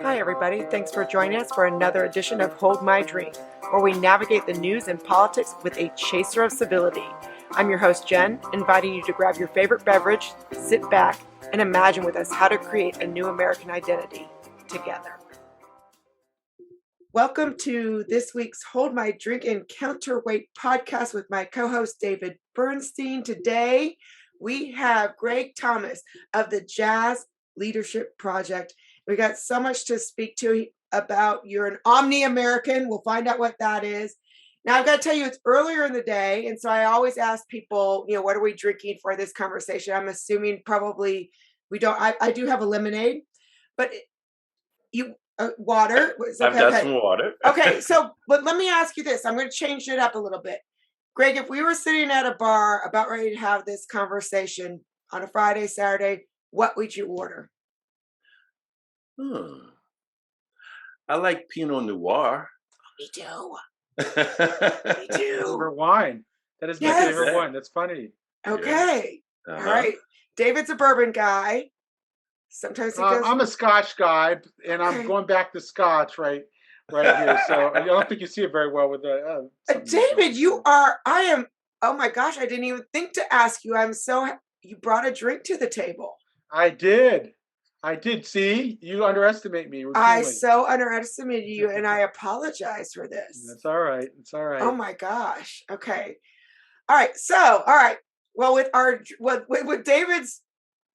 Hi, everybody. Thanks for joining us for another edition of Hold My Drink, where we navigate the news and politics with a chaser of civility. I'm your host, Jen, inviting you to grab your favorite beverage, sit back, and imagine with us how to create a new American identity together. Welcome to this week's Hold My Drink and Counterweight podcast with my co-host, David Bernstein. Today, we have Greg Thomas of the Jazz Leadership Project. We got so much to speak to about. You're an Omni-American. We'll find out what that is. Now, I've got to tell you, it's earlier in the day, and so I always ask people, what are we drinking for this conversation? I'm assuming probably we don't. I do have a lemonade, but water. I've got some water. Okay, but let me ask you this. I'm going to change it up a little bit. Greg, if we were sitting at a bar about ready to have this conversation on a Friday, Saturday, what would you order? I like Pinot Noir. Me too. Me too. Favorite wine. That is my favorite wine. That's funny. Okay. Yeah. All right. David's a bourbon guy. Sometimes he does. I'm a Scotch guy, and I'm going back to Scotch right here. So I don't think you see it very well with the. David, you are. I am. Oh my gosh! I didn't even think to ask you. You brought a drink to the table. I did. See, you underestimate me routinely. I so underestimated you, and I apologize for this. That's all right. It's all right. Oh my gosh. Okay. All right. So, all right. Well, with David's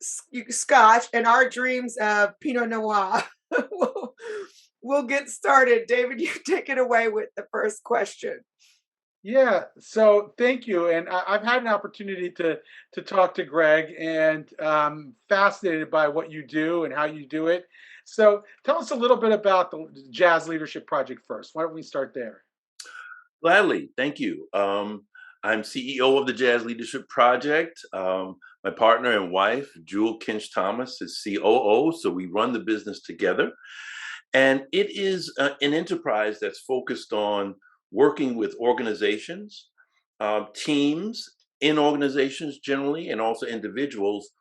Scotch and our dreams of Pinot Noir, we'll get started. David, you take it away with the first question. Yeah, so thank you. And I've had an opportunity to talk to Greg, and fascinated by what you do and how you do it. So tell us a little bit about the Jazz Leadership Project first. Why don't we start there? Gladly. Thank you. I'm CEO of the Jazz Leadership Project. My partner and wife, Jewel Kinch Thomas, is COO. So we run the business together. And it is an enterprise that's focused on working with organizations, teams in organizations generally, and also individuals,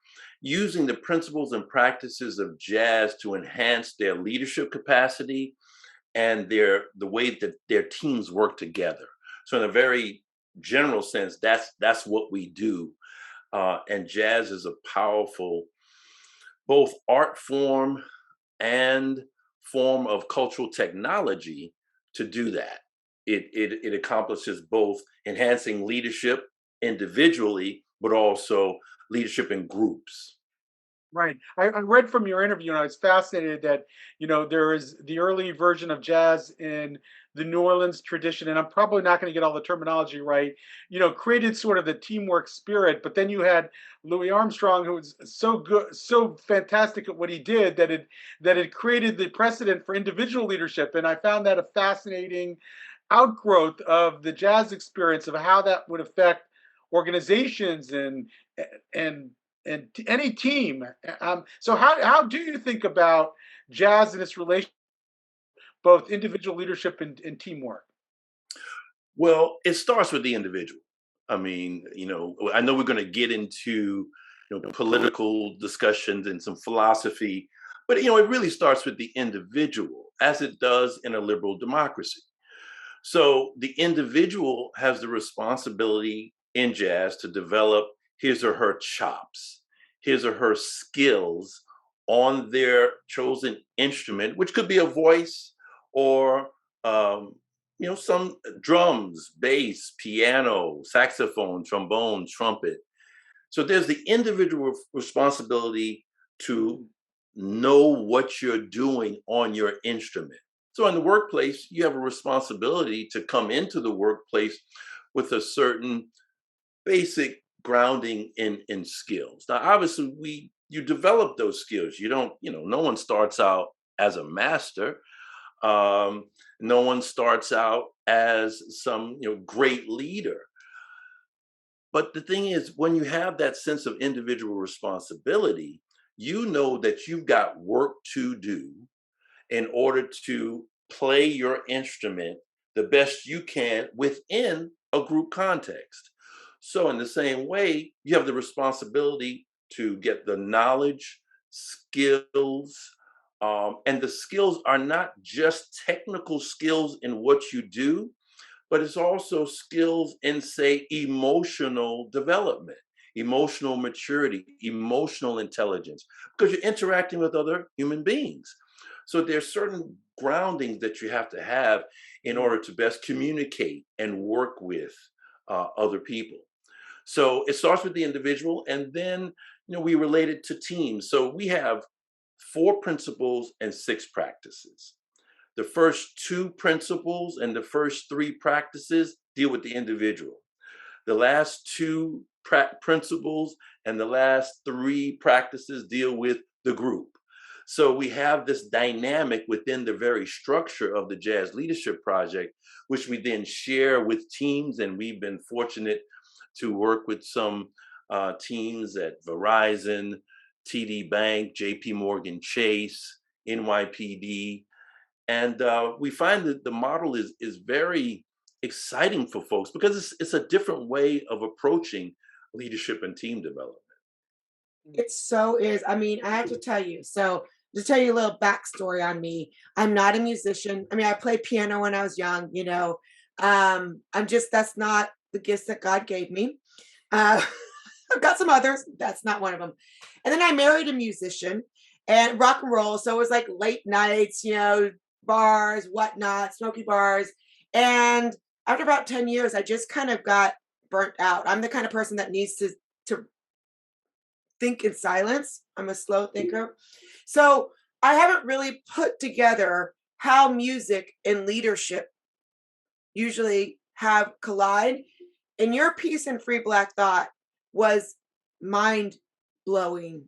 using the principles and practices of jazz to enhance their leadership capacity and the way that their teams work together. So in a very general sense, that's what we do. And jazz is a powerful, both art form and form of cultural technology to do that. It accomplishes both enhancing leadership individually, but also leadership in groups. Right. I read from your interview, and I was fascinated that, there is the early version of jazz in the New Orleans tradition, and I'm probably not going to get all the terminology right, created sort of the teamwork spirit. But then you had Louis Armstrong, who was so good, so fantastic at what he did that it created the precedent for individual leadership. And I found that a fascinating outgrowth of the jazz experience of how that would affect organizations and any team. So how do you think about jazz and its relation, both individual leadership and teamwork? Well, it starts with the individual. I mean, I know we're going to get into political discussions and some philosophy, but it really starts with the individual, as it does in a liberal democracy. So the individual has the responsibility in jazz to develop his or her chops, his or her skills on their chosen instrument, which could be a voice or, some drums, bass, piano, saxophone, trombone, trumpet. So there's the individual responsibility to know what you're doing on your instrument. So in the workplace, you have a responsibility to come into the workplace with a certain basic grounding in skills. Now, obviously, you develop those skills. You don't, no one starts out as a master. No one starts out as some, great leader. But the thing is, when you have that sense of individual responsibility, you know that you've got work to do in order to play your instrument the best you can within a group context. So in the same way, you have the responsibility to get the knowledge, skills, And the skills are not just technical skills in what you do, but it's also skills in, say, emotional development, emotional maturity, emotional intelligence, because you're interacting with other human beings. So there's certain groundings that you have to have in order to best communicate and work with other people. So it starts with the individual, and then we relate it to teams. So we have 4 principles and 6 practices. The first 2 principles and the first 3 practices deal with the individual. The last 2 principles and the last 3 practices deal with the group. So we have this dynamic within the very structure of the Jazz Leadership Project, which we then share with teams. And we've been fortunate to work with some teams at Verizon, TD Bank, JP Morgan Chase, NYPD. And we find that the model is very exciting for folks because it's a different way of approaching leadership and team development. It so is. I mean, I have to tell you. So to tell you a little backstory on me, I'm not a musician. I mean, I played piano when I was young, that's not the gifts that God gave me. I've got some others. That's not one of them. And then I married a musician and rock and roll. So it was like late nights, bars, whatnot, smoky bars. And after about 10 years, I just kind of got burnt out. I'm the kind of person that needs to think in silence. I'm a slow thinker. So I haven't really put together how music and leadership usually have collide. And your piece in Free Black Thought was mind blowing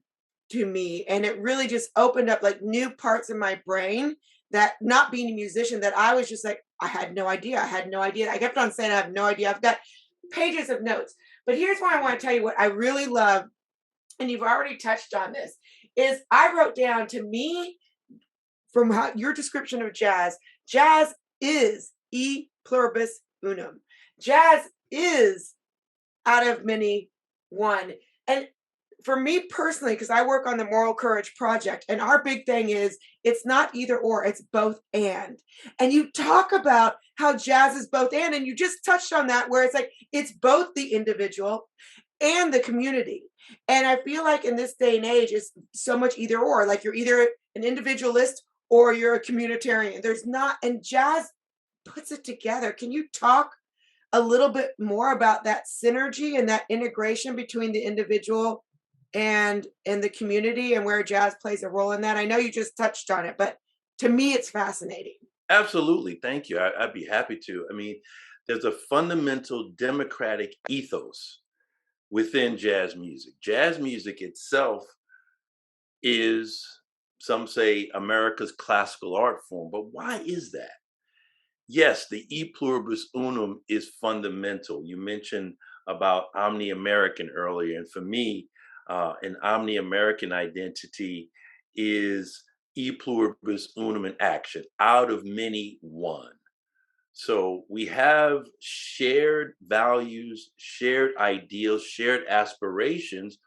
to me. And it really just opened up like new parts of my brain that, not being a musician, that I was just like, I had no idea. I kept on saying, I have no idea. I've got pages of notes. But here's why I want to tell you what I really love. And you've already touched on this, is I wrote down, to me, from your description of jazz is e pluribus unum. Jazz is out of many one. And for me personally, because I work on the Moral Courage Project, and our big thing is it's not either or, it's both and. And you talk about how jazz is both and you just touched on that, where it's like it's both the individual and the community. And I feel like in this day and age, it's so much either or, like you're either an individualist or you're a communitarian. There's not, and jazz puts it together. Can you talk a little bit more about that synergy and that integration between the individual and the community, and where jazz plays a role in that? I know you just touched on it, but to me, it's fascinating. Absolutely. Thank you. I'd be happy to. I mean, there's a fundamental democratic ethos within jazz music. Jazz music itself is, some say, America's classical art form. But why is that? Yes, the e pluribus unum is fundamental. You mentioned about Omni-American earlier. And for me, an Omni-American identity is e pluribus unum in action, out of many, one. So we have shared values, shared ideals, shared aspirations,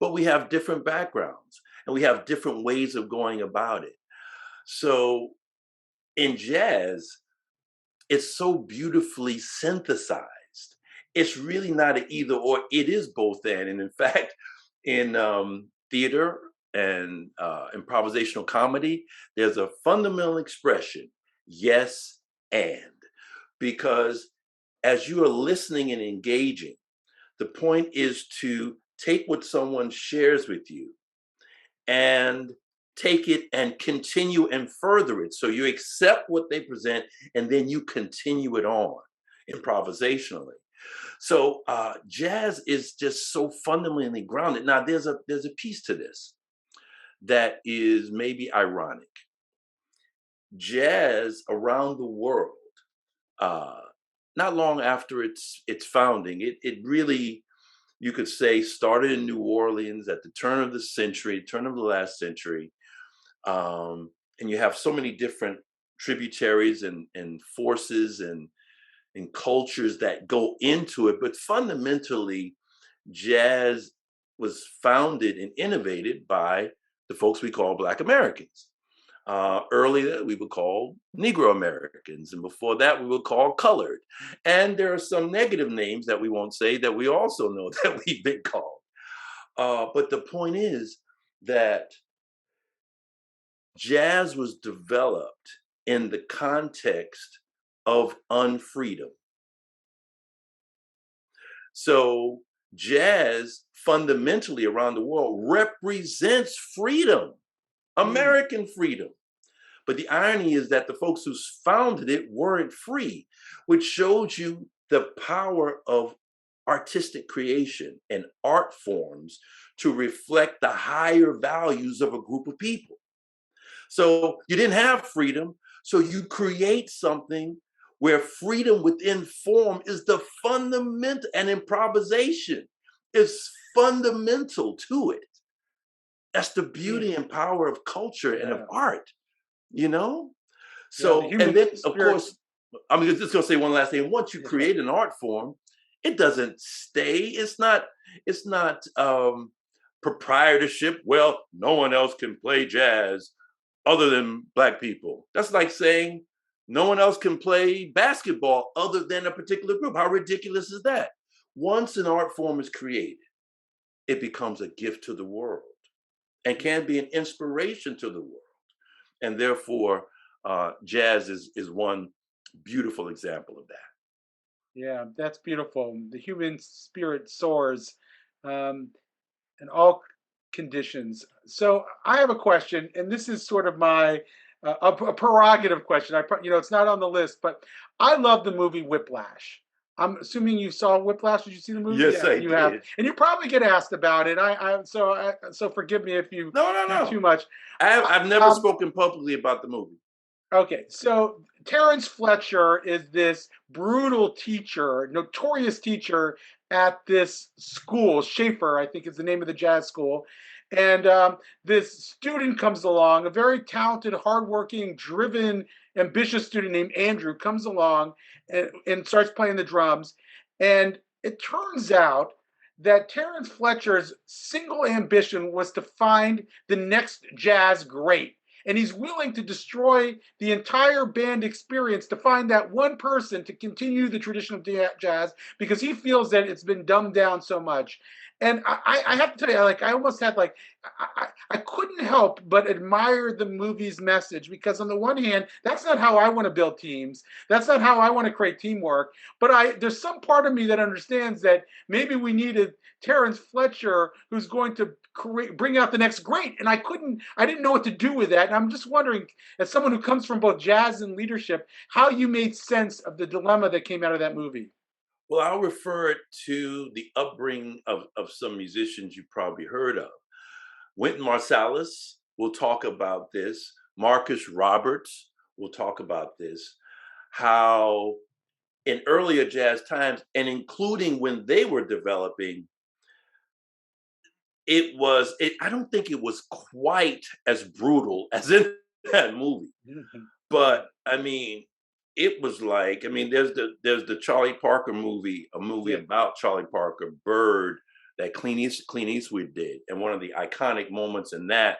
but we have different backgrounds and we have different ways of going about it. So in jazz, it's so beautifully synthesized. It's really not an either or, it is both and. And in fact, in theater and improvisational comedy, there's a fundamental expression, yes and. Because as you are listening and engaging, the point is to take what someone shares with you and take it and continue and further it. So you accept what they present and then you continue it on improvisationally. So jazz is just so fundamentally grounded. Now there's a piece to this that is maybe ironic. Jazz around the world, not long after its founding, it really, you could say, started in New Orleans at the turn of the last century. And you have so many different tributaries and forces and cultures that go into it. But fundamentally, jazz was founded and innovated by the folks we call Black Americans. Earlier, we would call Negro Americans, and before that, we would call colored. And there are some negative names that we won't say that we also know that we've been called. But the point is that jazz was developed in the context of unfreedom. So jazz fundamentally around the world represents freedom, American freedom. But the irony is that the folks who founded it weren't free, which shows you the power of artistic creation and art forms to reflect the higher values of a group of people. So you didn't have freedom, so you create something where freedom within form is the fundamental, and improvisation is fundamental to it. That's the beauty and power of culture and of art, you know? So, and then of course, I'm just gonna say one last thing. Once you create an art form, it doesn't stay. It's not proprietorship. Well, no one else can play jazz other than Black people. That's like saying no one else can play basketball other than a particular group. How ridiculous is that? Once an art form is created, it becomes a gift to the world and can be an inspiration to the world. And therefore, jazz is one beautiful example of that. Yeah, that's beautiful. The human spirit soars in all conditions. So I have a question, and this is sort of my a prerogative question. It's not on the list, but I love the movie Whiplash. I'm assuming you saw Whiplash. Did you see the movie? Yes, I you did. have, and you probably get asked about it. So forgive me if you No. too much. I've never spoken publicly about the movie. Okay, so Terence Fletcher is this brutal teacher, notorious teacher at this school. Schaefer, I think, is the name of the jazz school. And this student comes along, a very talented, hardworking, driven, ambitious student named Andrew comes along and starts playing the drums. And it turns out that Terence Fletcher's single ambition was to find the next jazz great. And he's willing to destroy the entire band experience to find that one person to continue the tradition of jazz because he feels that it's been dumbed down so much. And I have to tell you, I almost had I couldn't help but admire the movie's message because on the one hand, that's not how I want to build teams. That's not how I want to create teamwork. But there's some part of me that understands that maybe we needed Terence Fletcher who's going to bring out the next great. And I didn't know what to do with that. And I'm just wondering, as someone who comes from both jazz and leadership, how you made sense of the dilemma that came out of that movie. Well, I'll refer it to the upbringing of some musicians you've probably heard of. Wynton Marsalis will talk about this. Marcus Roberts will talk about this. How in earlier jazz times, and including when they were developing, I don't think it was quite as brutal as in that movie. But I mean, it was like, I mean, there's the Charlie Parker movie, a movie about Charlie Parker, Bird, that Clint Eastwood did. And one of the iconic moments in that,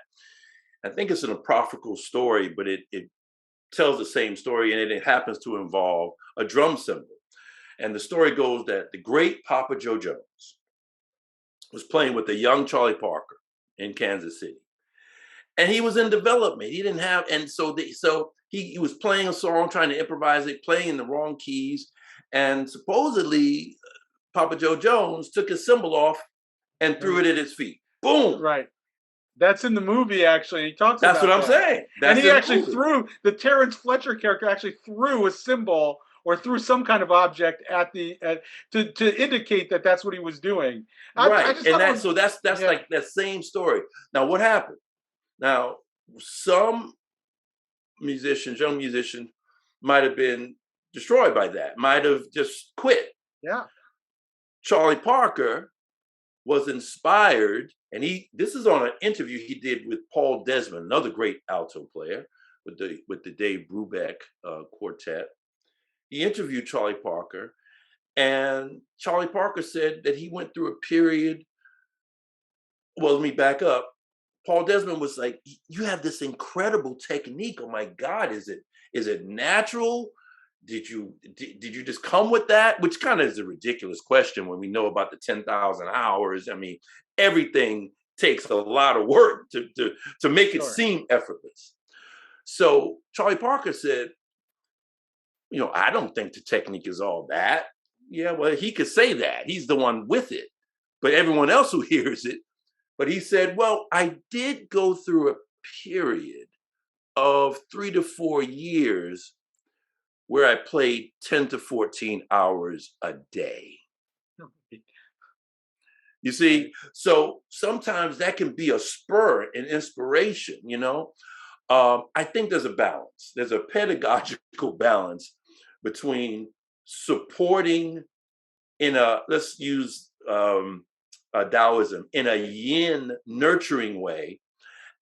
I think it's an apocryphal story, but it tells the same story, and it happens to involve a drum cymbal. And the story goes that the great Papa Joe Jones was playing with a young Charlie Parker in Kansas City. And he was in development. He didn't have, and so he was playing a song, trying to improvise it, playing in the wrong keys. And supposedly, Papa Joe Jones took his cymbal off and threw it at his feet. Boom. Right. That's in the movie, actually. He talks about That's what I'm saying. And he actually threw, the Terence Fletcher character actually threw a cymbal or threw some kind of object at to indicate that that's what he was doing. Right. So that's like that same story. Now, what happened? Now, some musicians, young musicians, might have been destroyed by that, might have just quit. Yeah. Charlie Parker was inspired, and this is on an interview he did with Paul Desmond, another great alto player with the Dave Brubeck quartet. He interviewed Charlie Parker, and Charlie Parker said that he went through a period. Well, let me back up. Paul Desmond was like, you have this incredible technique. Oh my God, is it natural? Did you just come with that? Which kind of is a ridiculous question when we know about the 10,000 hours. I mean, everything takes a lot of work to make it Sure. seem effortless. So Charlie Parker said, I don't think the technique is all that. Yeah, well, he could say that. He's the one with it. But everyone else who hears it, but he said, well, I did go through a period of 3 to 4 years where I played 10 to 14 hours a day. You see, so sometimes that can be a spur and inspiration, I think there's a balance. There's a pedagogical balance between supporting let's use Taoism, in a yin nurturing way,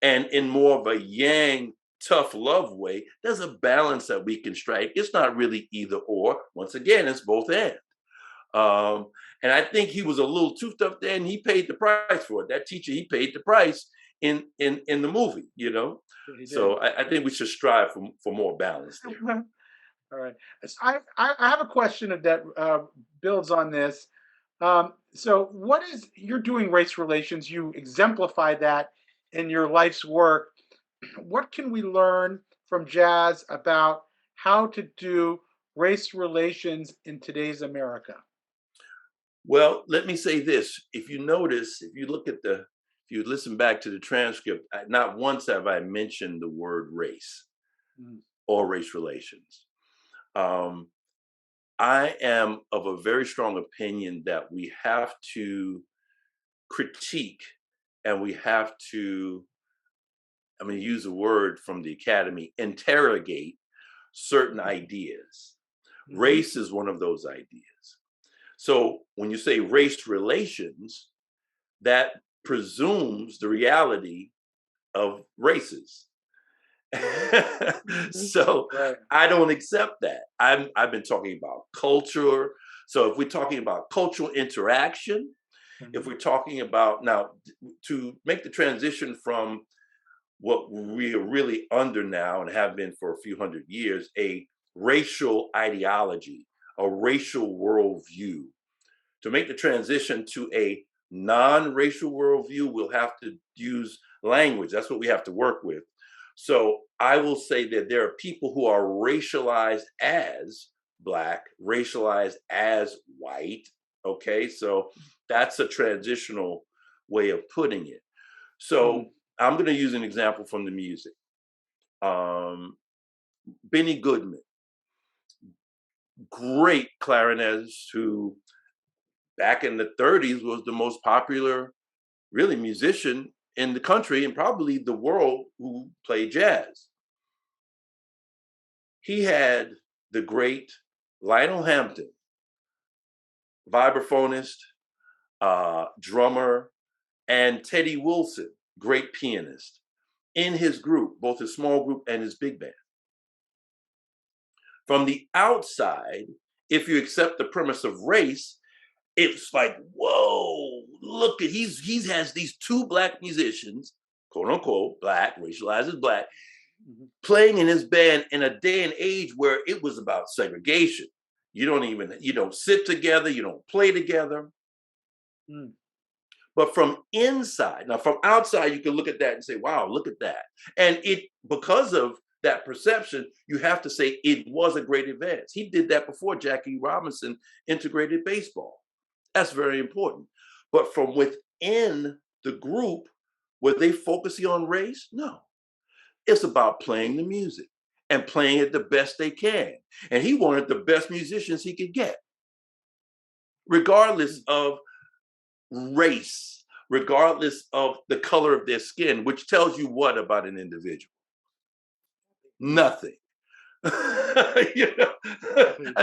and in more of a yang tough love way. There's a balance that we can strike. It's not really either or. Once again, it's both and. And I think he was a little too tough there, and he paid the price for it. That teacher, he paid the price in the movie, So I think we should strive for more balance there. All right. I have a question that builds on this. So you're doing race relations, you exemplify that in your life's work. What can we learn from jazz about how to do race relations in today's America? Well, let me say this. If you notice, if you listen back to the transcript, not once have I mentioned the word race or race relations. I am of a very strong opinion that we have to critique and we have to, I'm going to use a word from the academy, interrogate certain ideas. Race is one of those ideas. So when you say race relations, that presumes the reality of races. So Right. I don't accept that. I've been talking about culture. So if we're talking about cultural interaction, if we're talking about now to make the transition from what we are really under now and have been for a few hundred years, a racial ideology, a racial worldview. To make the transition to a non-racial worldview, we'll have to use language. That's what we have to work with. So I will say that there are people who are racialized as Black, racialized as white. Okay, so that's a transitional way of putting it. So I'm going to use an example from the music. Benny Goodman, great clarinetist who back in the 30s was the most popular really musician in the country and probably the world who played jazz. He had the great Lionel Hampton, vibraphonist, drummer, and Teddy Wilson, great pianist, in his group, both his small group and his big band. From the outside, if you accept the premise of race, it's like, whoa, look at he has these two Black musicians, quote unquote, Black, racialized as Black, playing in his band in a day and age where it was about segregation. You don't sit together, you don't play together. But from inside, now from outside, you can look at that and say, wow, look at that. And because of that perception, you have to say it was a great advance. He did that before Jackie Robinson integrated baseball. That's very important. But from within the group, were they focusing on race? No. It's about playing the music and playing it the best they can. And he wanted the best musicians he could get, regardless of race, regardless of the color of their skin, which tells you what about an individual? Nothing. I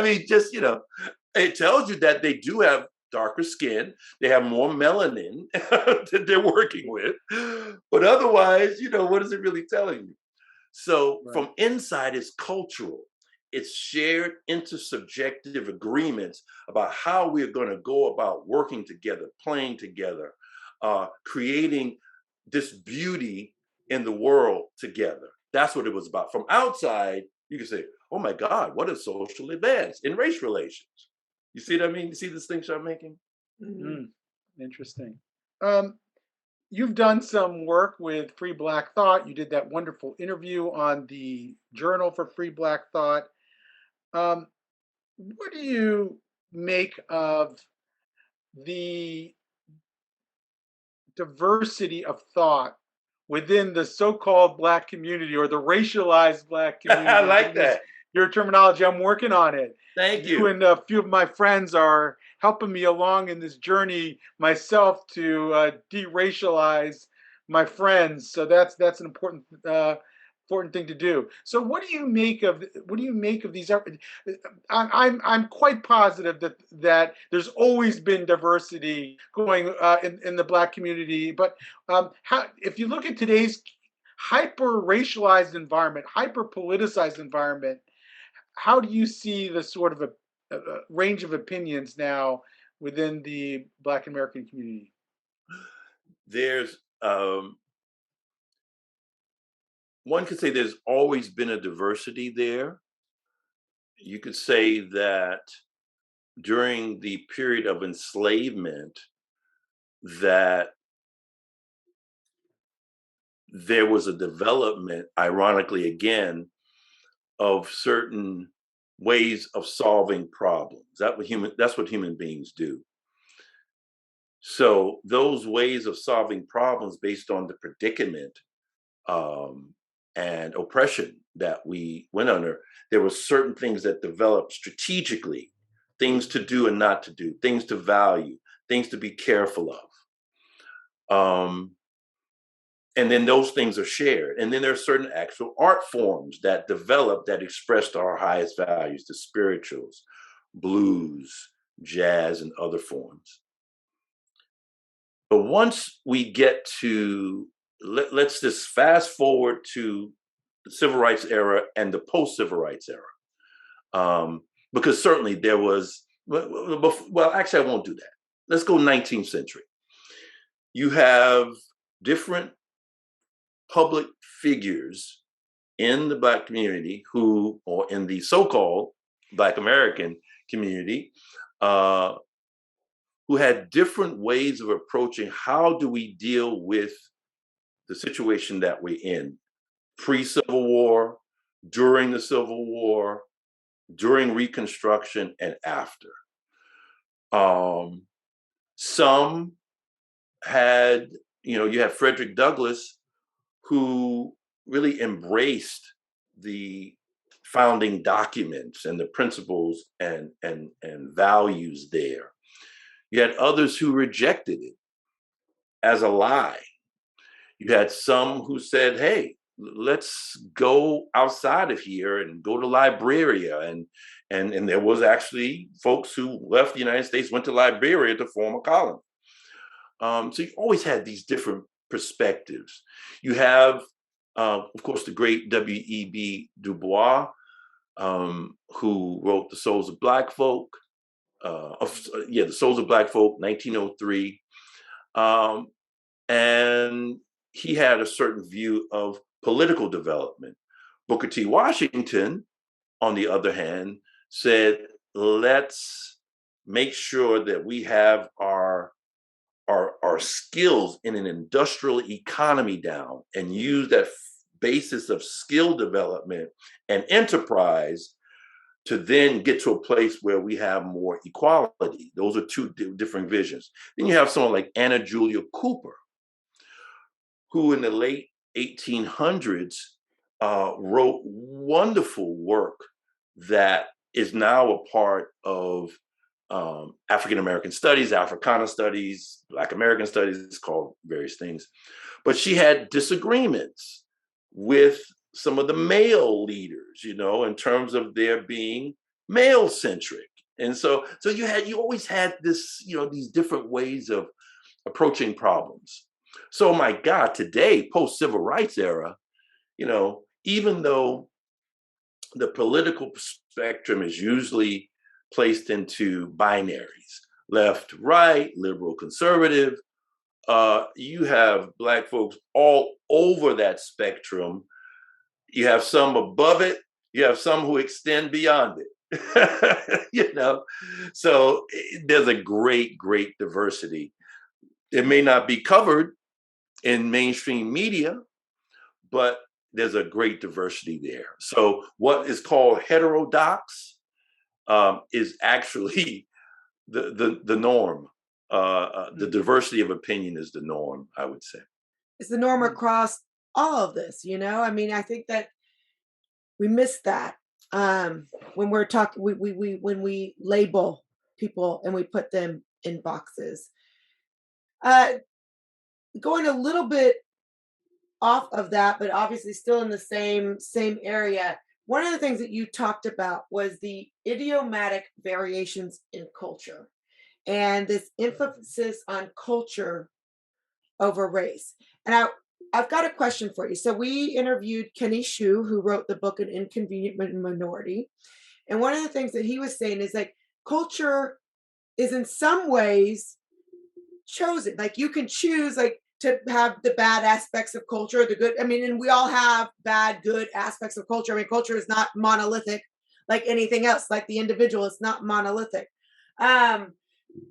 mean, just, it tells you that they do have darker skin, they have more melanin that they're working with, but otherwise, what is it really telling you? So from inside, it's cultural. It's shared intersubjective agreements about how we're going to go about working together, playing together, creating this beauty in the world together. That's what it was about. From outside, you can say, oh my God, what a social advance in race relations. You see what I mean? You see the distinction I'm making? Mm, interesting. Um, you've done some work with Free Black Thought. You did that wonderful interview on the Journal for Free Black Thought. Um, what do you make of the diversity of thought within the so-called Black community, or the racialized Black I community? like that. Your terminology. I'm working on it. Thank You you. and a few of my friends are helping me along in this journey myself to de-racialize my friends. So that's an important thing to do. So what do you make of these? I'm quite positive that there's always been diversity going in the Black community. But how, if you look at today's hyper racialized environment, hyper politicized environment, how do you see the sort of a range of opinions now within the Black American community? There's one could say there's always been a diversity there. You could say that during the period of enslavement, that there was a development, ironically again, of certain ways of solving problems. That's what human beings do. So those ways of solving problems based on the predicament and oppression that we went under, there were certain things that developed strategically, things to do and not to do, things to value, things to be careful of. And then those things are shared. And then there are certain actual art forms that develop that expressed our highest values, the spirituals, blues, jazz, and other forms. But once we get to, let's just fast forward to the civil rights era and the post-civil rights era. Because certainly there was, well, actually, I won't do that. Let's go 19th century. You have different public figures in the Black community or in the so-called Black American community, who had different ways of approaching how do we deal with the situation that we're in, pre-Civil War, during the Civil War, during Reconstruction, and after. Some had, you have Frederick Douglass, who really embraced the founding documents and the principles and values there. You had others who rejected it as a lie. You had some who said, hey, let's go outside of here and go to Liberia. And there was actually folks who left the United States, went to Liberia to form a colony. So you always had these different perspectives. You have, of course, the great W.E.B. Du Bois, who wrote The Souls of Black Folk, The Souls of Black Folk, 1903. And he had a certain view of political development. Booker T. Washington, on the other hand, said, let's make sure that we have our skills in an industrial economy down and use that basis of skill development and enterprise to then get to a place where we have more equality. Those are two different visions. Then you have someone like Anna Julia Cooper, who in the late 1800s wrote wonderful work that is now a part of African-American studies, Africana studies, Black American studies, it's called various things. But she had disagreements with some of the male leaders, in terms of their being male-centric. And so you always had this, these different ways of approaching problems. So my God, today, post-civil rights era, even though the political spectrum is usually placed into binaries, left, right, liberal, conservative, you have Black folks all over that spectrum. You have some above it. You have some who extend beyond it. So there's a great diversity. It may not be covered in mainstream media, but there's a great diversity there. So what is called heterodox is actually the norm. The diversity of opinion is the norm, I would say. It's the norm across all of this, I mean, I think that we miss that when we're talking, when we label people and we put them in boxes. Going a little bit off of that, but obviously still in the same area. One of the things that you talked about was the idiomatic variations in culture and this emphasis on culture over race. And I've got a question for you. So we interviewed Kenny Xu, who wrote the book An Inconvenient Minority. And one of the things that he was saying is like culture is in some ways chosen. Like you can choose like to have the bad aspects of culture, the good. I mean, and we all have bad, good aspects of culture. I mean, culture is not monolithic like anything else, like the individual is not monolithic. And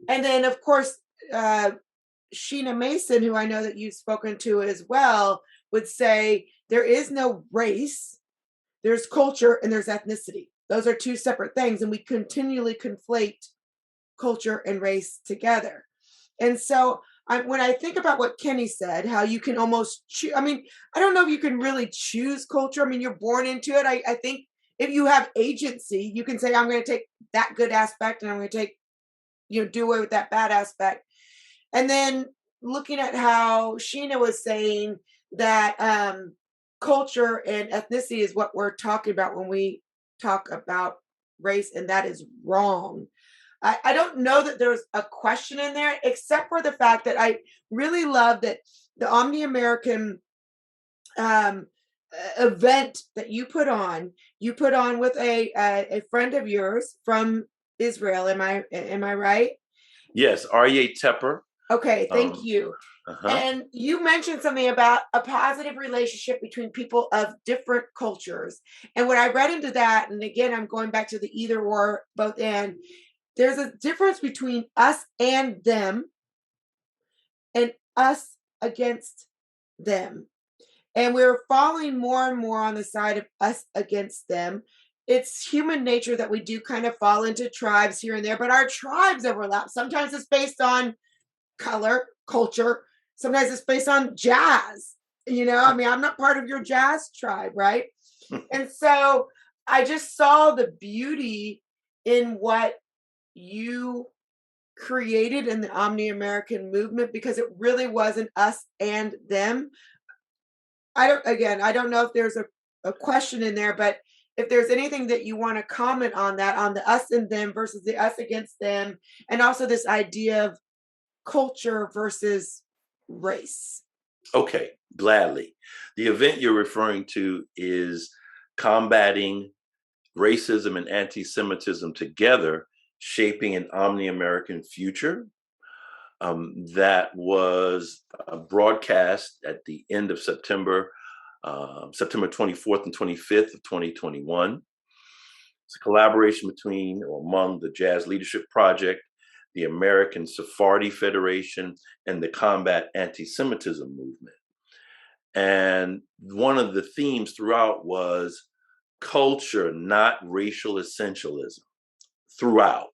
then of course, Sheena Mason, who I know that you've spoken to as well, would say there is no race, there's culture and there's ethnicity. Those are two separate things. And we continually conflate culture and race together. And so when I think about what Kenny said, how you can almost choose, I mean, I don't know if you can really choose culture. I mean, you're born into it. I think if you have agency, you can say, I'm going to take that good aspect and I'm going to take, do away with that bad aspect. And then looking at how Sheena was saying that culture and ethnicity is what we're talking about when we talk about race, and that is wrong. I don't know that there's a question in there, except for the fact that I really love that the Omni-American event that you put on with a friend of yours from Israel. Am I right? Yes, Aryeh Tepper. Okay, thank you. And you mentioned something about a positive relationship between people of different cultures. And when I read into that, and again, I'm going back to the either or, both and, there's a difference between us and them and us against them. And we're falling more and more on the side of us against them. It's human nature that we do kind of fall into tribes here and there, but our tribes overlap. Sometimes it's based on color, culture. Sometimes it's based on jazz. I mean, I'm not part of your jazz tribe, right? And so I just saw the beauty in what you created in the Omni-American movement, because it really wasn't us and them. I don't know if there's a question in there, but if there's anything that you want to comment on that, on the us and them versus the us against them, and also this idea of culture versus race. Okay, gladly. The event you're referring to is combating racism and anti-Semitism together, shaping an Omni-American future. That was broadcast at the end of September, September 24th and 25th of 2021. It's a collaboration between or among the Jazz Leadership Project, the American Sephardi Federation, and the Combat Anti-Semitism Movement. And one of the themes throughout was culture, not racial essentialism, throughout.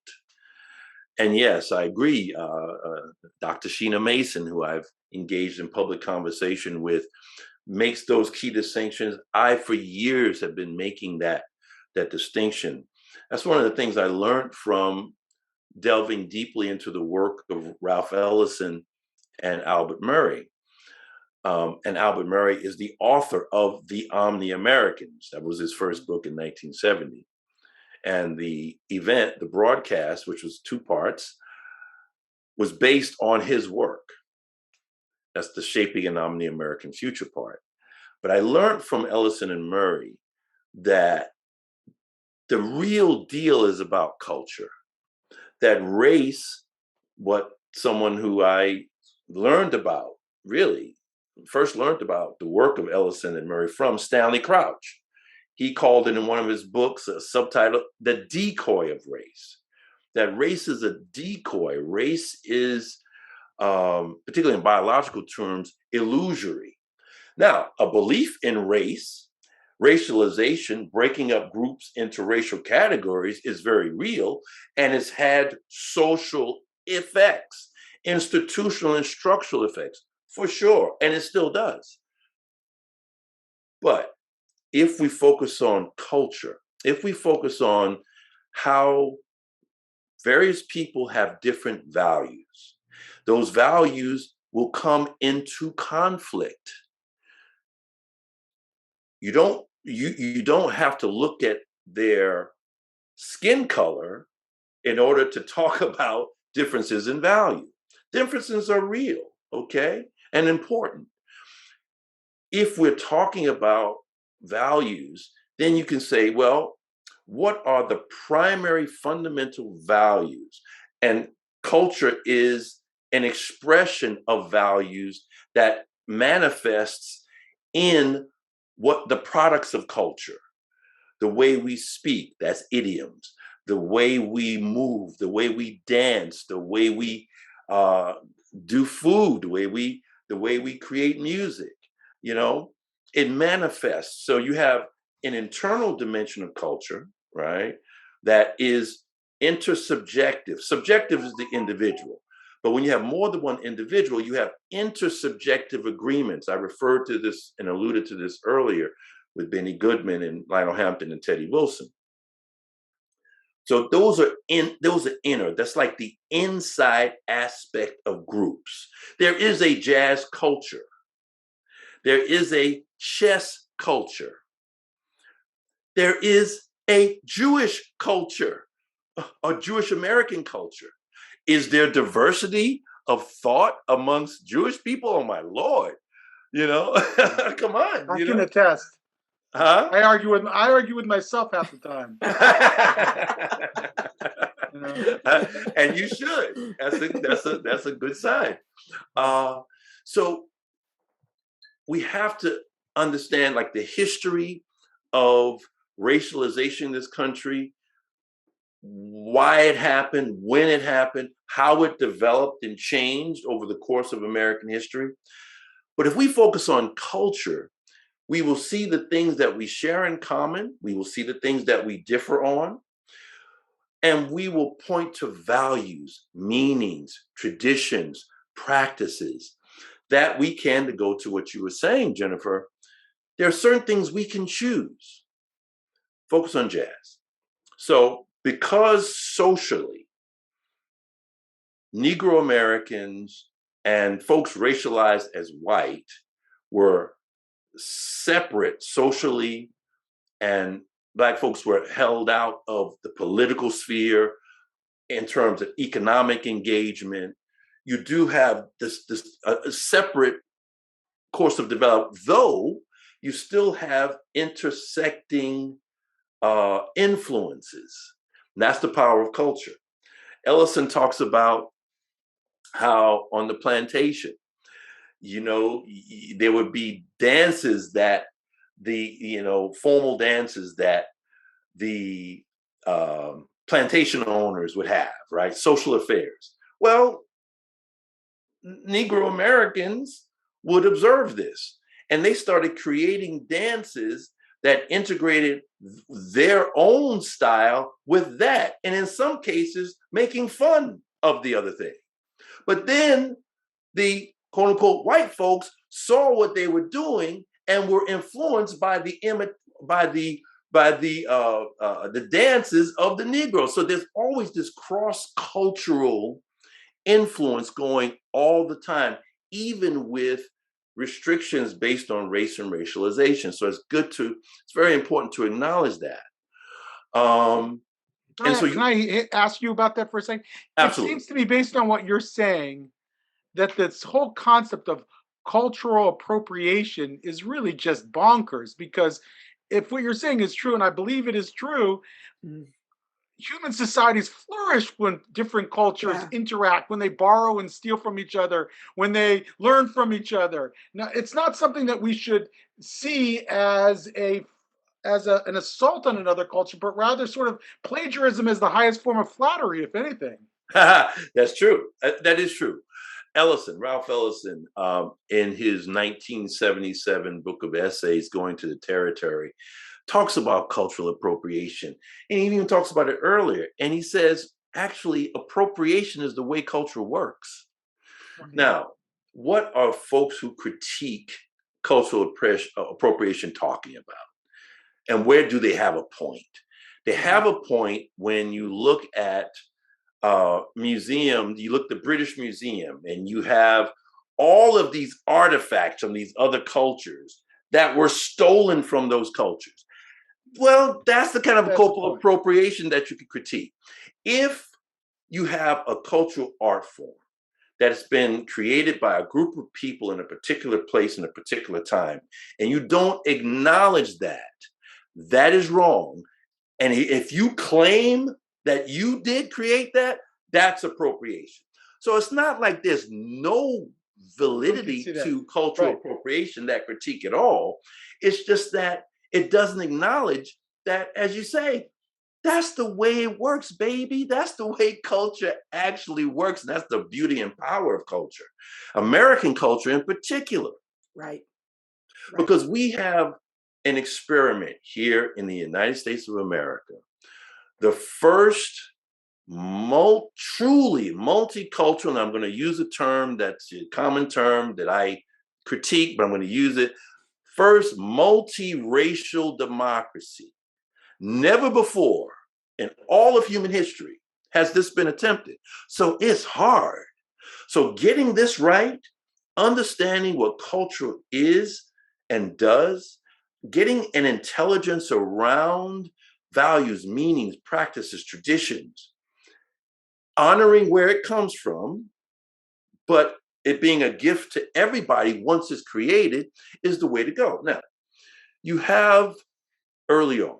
And yes, I agree. Dr. Sheena Mason, who I've engaged in public conversation with, makes those key distinctions. I, for years, have been making that distinction. That's one of the things I learned from delving deeply into the work of Ralph Ellison and Albert Murray. And Albert Murray is the author of The Omni-Americans. That was his first book in 1970. And the event, the broadcast, which was 2 parts, was based on his work. That's the Shaping an Omni-American Future part. But I learned from Ellison and Murray that the real deal is about culture. That race, what someone who I first learned about the work of Ellison and Murray from Stanley Crouch. He called it in one of his books, a subtitle, The Decoy of Race. That race is a decoy. Race is, particularly in biological terms, illusory. Now, a belief in race, racialization, breaking up groups into racial categories is very real, and it's had social effects, institutional and structural effects, for sure, and it still does. But if we focus on culture, if we focus on how various people have different values, those values will come into conflict. You don't have to look at their skin color in order to talk about differences in value. Differences are real, okay, and important. If we're talking about values, then you can say, well, what are the primary fundamental values? And culture is an expression of values that manifests in what the products of culture, the way we speak, that's idioms, the way we move, the way we dance, the way we do food, the way we create music, it manifests. So you have an internal dimension of culture, right? That is intersubjective. Subjective is the individual. But when you have more than one individual, you have intersubjective agreements. I referred to this and alluded to this earlier with Benny Goodman and Lionel Hampton and Teddy Wilson. So those are inner. That's like the inside aspect of groups. There is a jazz culture. There is a chess culture. There is a Jewish culture, a Jewish American culture. Is there diversity of thought amongst Jewish people? Oh my Lord, come on. I can attest. Huh? I argue with myself half the time. And you should. That's a good sign. So we have to understand like the history of racialization in this country, why it happened, when it happened, how it developed and changed over the course of American history. But if we focus on culture, we will see the things that we share in common. We will see the things that we differ on. And we will point to values, meanings, traditions, practices that we can, to go to what you were saying, Jennifer, there are certain things we can choose. Focus on jazz. So because socially, Negro Americans and folks racialized as white were separate socially, and Black folks were held out of the political sphere in terms of economic engagement, you do have this separate course of development, though you still have intersecting influences. And that's the power of culture. Ellison talks about how on the plantation, there would be dances that formal dances that the plantation owners would have, right? Social affairs. Well, Negro Americans would observe this, and they started creating dances that integrated their own style with that, and in some cases, making fun of the other thing. But then the quote unquote white folks saw what they were doing and were influenced by the dances of the Negro. So there's always this cross-cultural influence going all the time, even with restrictions based on race and racialization. So it's very important to acknowledge that. Can I ask you about that for a second? Absolutely. It seems to me, based on what you're saying, that this whole concept of cultural appropriation is really just bonkers, because if what you're saying is true, and I believe it is true, human societies flourish when different cultures Yeah. interact, when they borrow and steal from each other, when they learn from each other. Now, it's not something that we should see as an assault on another culture, but rather sort of plagiarism as the highest form of flattery, if anything. That's true. That is true. Ralph Ellison, in his 1977 book of essays, Going to the Territory, talks about cultural appropriation. And he even talks about it earlier. And he says, actually, appropriation is the way culture works. Now, what are folks who critique cultural appropriation talking about? And where do they have a point? They have a point when you look at museums, you look at the British Museum, and you have all of these artifacts from these other cultures that were stolen from those cultures. Well, that's the kind of cultural appropriation that you could critique. If you have a cultural art form that has been created by a group of people in a particular place in a particular time, and you don't acknowledge that, that is wrong. And if you claim that you did create that, that's appropriation. So it's not like there's no validity to cultural appropriation, that critique at all. It's just that it doesn't acknowledge that, as you say, that's the way it works, baby. That's the way culture actually works. And that's the beauty and power of culture, American culture in particular. Right. Because we have an experiment here in the United States of America, the first truly multicultural, and I'm going to use a term that's a common term that I critique, but I'm going to use it, first multiracial democracy. Never before in all of human history has this been attempted. So it's hard. So getting this right, understanding what culture is and does, getting an intelligence around values, meanings, practices, traditions, honoring where it comes from, but it being a gift to everybody once it's created is the way to go. Now, you have early on,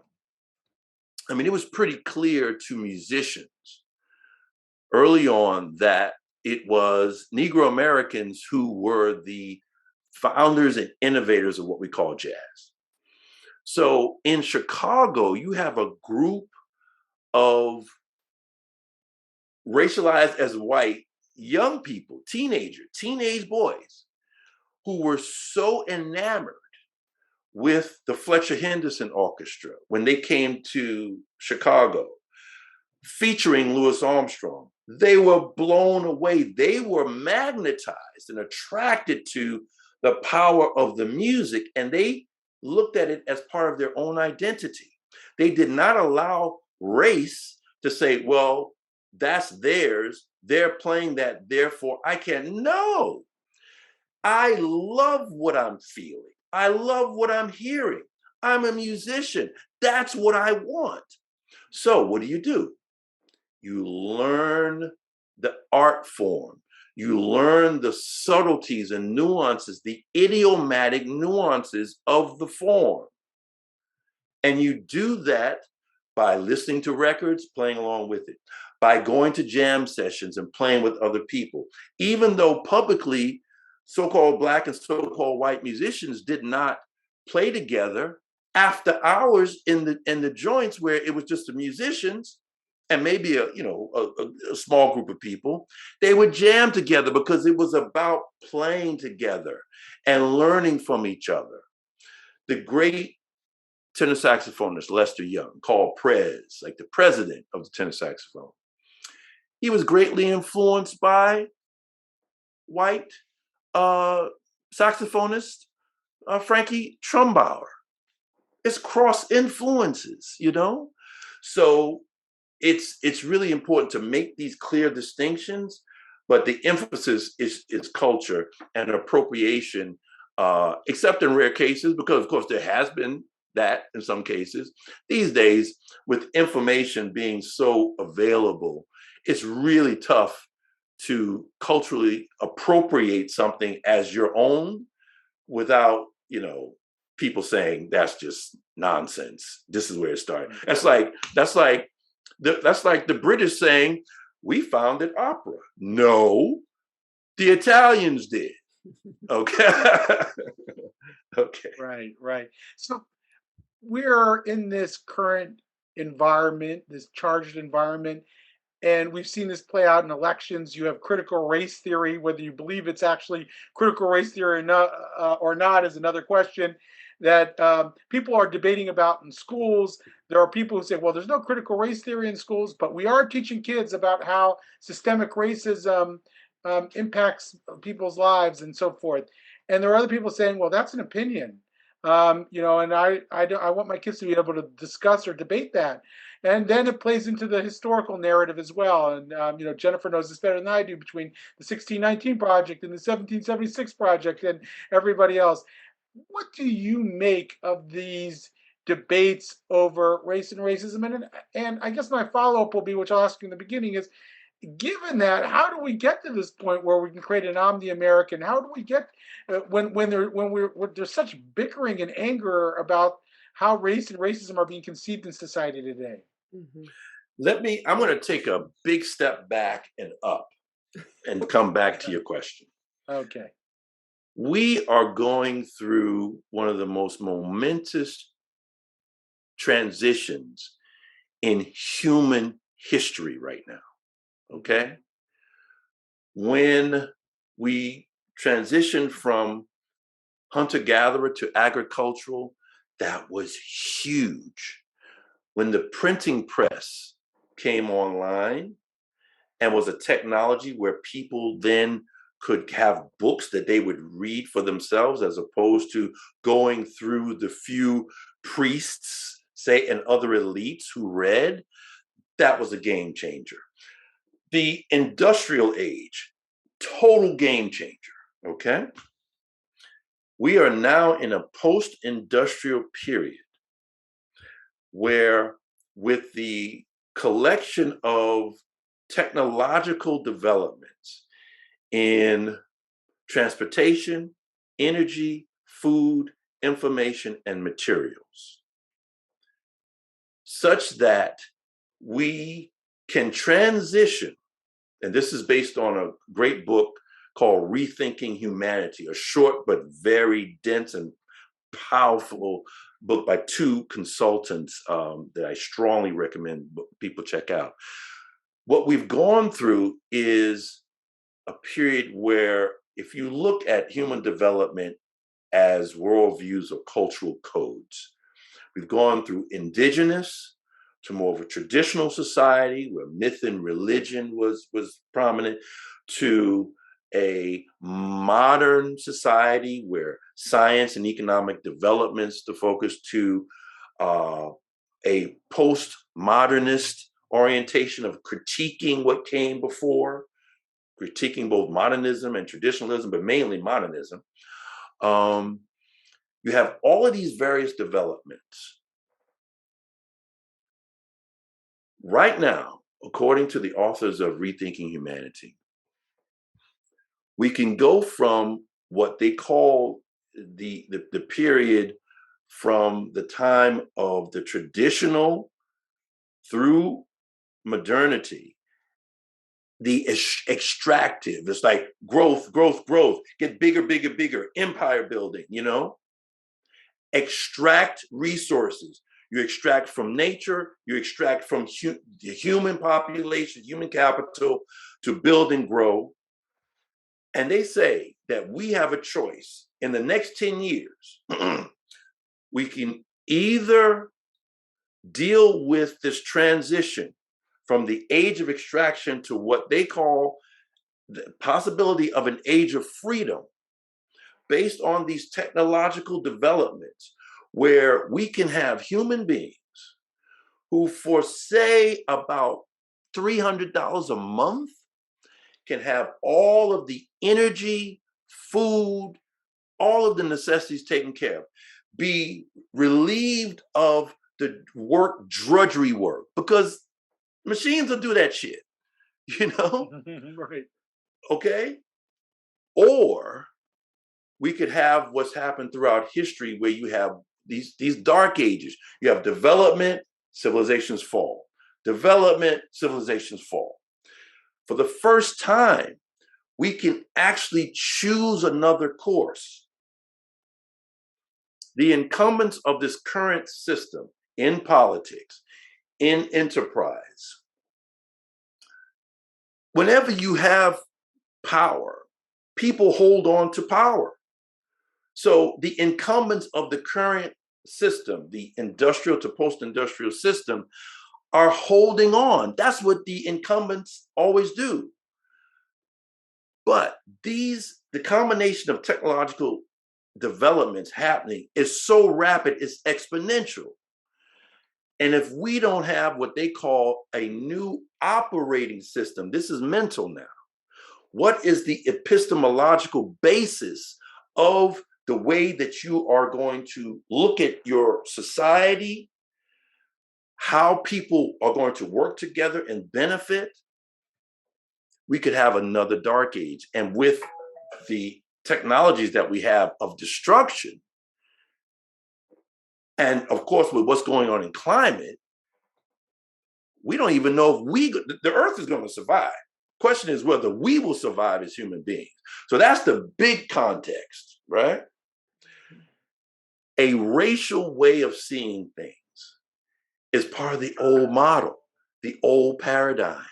I mean, it was pretty clear to musicians early on that it was Negro Americans who were the founders and innovators of what we call jazz. So in Chicago, you have a group of racialized as white young people, teenage boys, who were so enamored with the Fletcher Henderson Orchestra when they came to Chicago, featuring Louis Armstrong. They were blown away. They were magnetized and attracted to the power of the music, and they looked at it as part of their own identity. They did not allow race to say, well, that's theirs. They're playing that, therefore I can't. No. I love what I'm feeling. I love what I'm hearing. I'm a musician. That's what I want. So what do? You learn the art form. You learn the subtleties and nuances, the idiomatic nuances of the form. And you do that by listening to records, playing along with it, by going to jam sessions and playing with other people. Even though publicly, so-called Black and so-called white musicians did not play together, after hours in the joints where it was just the musicians and maybe a small group of people, they would jam together because it was about playing together and learning from each other. The great tenor saxophonist Lester Young, called Prez, like the president of the tenor saxophone, he was greatly influenced by white saxophonist Frankie Trumbauer. It's cross influences, So it's really important to make these clear distinctions, but the emphasis is culture and appropriation, except in rare cases, because of course there has been that in some cases. These days, with information being so available, it's really tough to culturally appropriate something as your own without, people saying that's just nonsense. This is where it started. That's like That's like the British saying, we founded opera. No, the Italians did. Okay. Okay. Right. So we're in this current environment, this charged environment, and we've seen this play out in elections. You have critical race theory. Whether you believe it's actually critical race theory or not is another question that people are debating about in schools. There are people who say, well, there's no critical race theory in schools, but we are teaching kids about how systemic racism impacts people's lives and so forth. And there are other people saying, well, that's an opinion. And I want my kids to be able to discuss or debate that. And then it plays into the historical narrative as well. And Jennifer knows this better than I do, between the 1619 project and the 1776 project and everybody else. What do you make of these debates over race and racism? And I guess my follow-up will be, which I'll ask you in the beginning, is given that, how do we get to this point where we can create an Omni-American? How do we get when there's such bickering and anger about how race and racism are being conceived in society today? Mm-hmm. I'm going to take a big step back and up and come back to your question. Okay. We are going through one of the most momentous transitions in human history right now. Okay? When we transitioned from hunter-gatherer to agricultural, that was huge. When the printing press came online and was a technology where people then could have books that they would read for themselves, as opposed to going through the few priests, say, and other elites who read, that was a game changer. The industrial age, total game changer, okay? We are now in a post-industrial period where, with the collection of technological developments in transportation, energy, food, information, and materials, such that we can transition, and this is based on a great book called Rethinking Humanity, a short but very dense and powerful book by two consultants that I strongly recommend people check out. What we've gone through is a period where, if you look at human development as worldviews or cultural codes, we've gone through indigenous to more of a traditional society where myth and religion was prominent, to a modern society where science and economic developments to focus, to a postmodernist orientation of critiquing what came before, critiquing both modernism and traditionalism, but mainly modernism. You have all of these various developments. Right now, according to the authors of Rethinking Humanity, we can go from what they call the period from the time of the traditional through modernity, the extractive. It's like growth, get bigger, empire building, extract resources. You extract from nature, you extract from the human population, human capital, to build and grow. And they say that we have a choice. In the next 10 years, we can either deal with this transition from the age of extraction to what they call the possibility of an age of freedom, based on these technological developments, where we can have human beings who, for say about $300 a month, can have all of the energy, food, all of the necessities taken care of, be relieved of the drudgery work, because machines will do that shit, Right. Okay? Or we could have what's happened throughout history, where you have these dark ages. You have development, civilizations fall. development, civilizations fall. For the first time, we can actually choose another course. The incumbents of this current system in politics, in enterprise, whenever you have power, people hold on to power. So the incumbents of the current system, the industrial to post-industrial system, are holding on. That's what the incumbents always do. But the combination of technological developments happening is so rapid, it's exponential. And if we don't have what they call a new operating system, this is mental now. What is the epistemological basis of the way that you are going to look at your society, how people are going to work together and benefit? We could have another dark age. And with the technologies that we have of destruction, and of course, with what's going on in climate, we don't even know if the Earth is going to survive. Question is whether we will survive as human beings. So that's the big context, right? A racial way of seeing things is part of the old model, the old paradigm.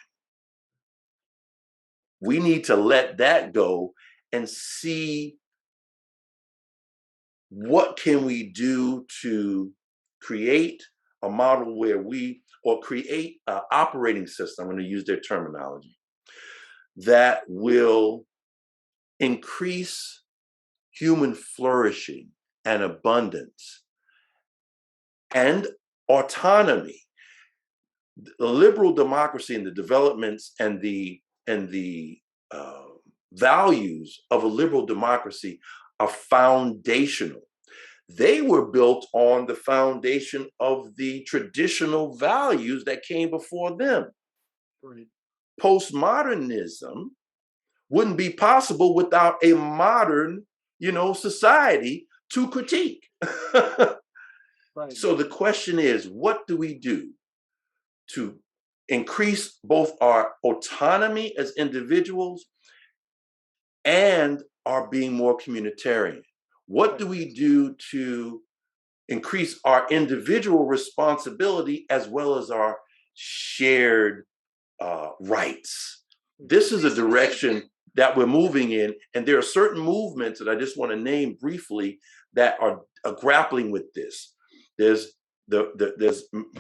We need to let that go and see what can we do to create a model where create an operating system, I'm going to use their terminology, that will increase human flourishing and abundance and autonomy. The liberal democracy and the developments and the values of a liberal democracy are foundational. They were built on the foundation of the traditional values that came before them. Right. Postmodernism wouldn't be possible without a modern, society to critique. Right. So the question is, what do we do to increase both our autonomy as individuals and our being more communitarian? What do we do to increase our individual responsibility as well as our shared rights? This is a direction that we're moving in, and there are certain movements that I just want to name briefly that are grappling with this. There's